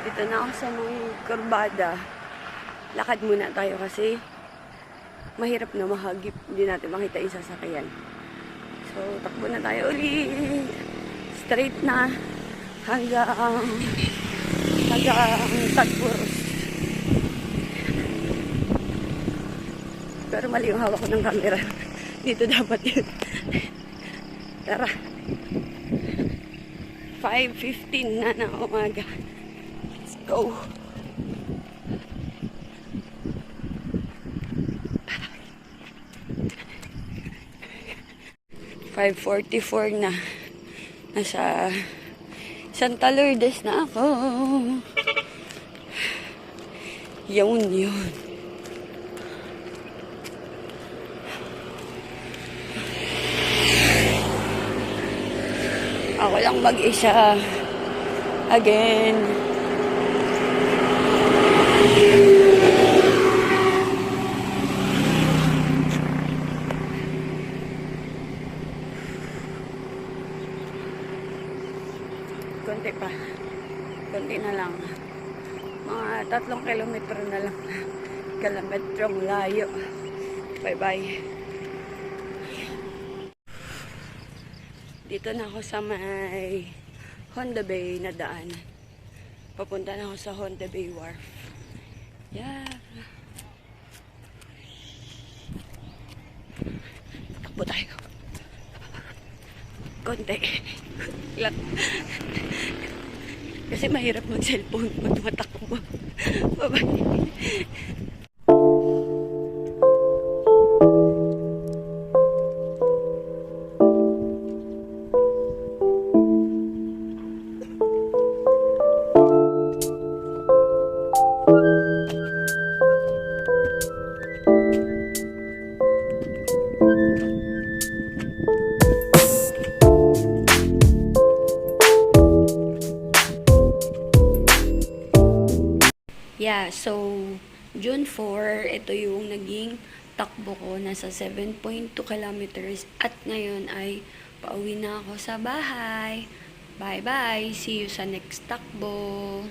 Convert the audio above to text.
Dito na ako sa may kurbada. Lakad muna tayo kasi mahirap na mahagip. Hindi natin makita yung sasakyan. So, takbo na tayo ulit. Straight na hanggang Tagpuros. Pero mali yung hawak ko ng camera. Dito dapat yun. Tara. 5:15 na ng umaga. Let's go. "5:44 na. Nasa Santa Lourdes na ako. Yun. Ako lang mag-isa. Again. Konti pa. Konti na lang. Mga 3 kilometro na lang. Kilometrong layo. Bye-bye. Dito na ako sa may Honda Bay na daan. Papunta na ako sa Honda Bay Wharf. Yeah. Takbo tayo. Konti. Lang. Kasi mahirap mag-cellphone pag tumatakbo. Bye-bye. Yeah, so June 4, ito yung naging takbo ko, nasa 7.2 kilometers at ngayon ay pauwi na ako sa bahay. Bye-bye, see you sa next takbo.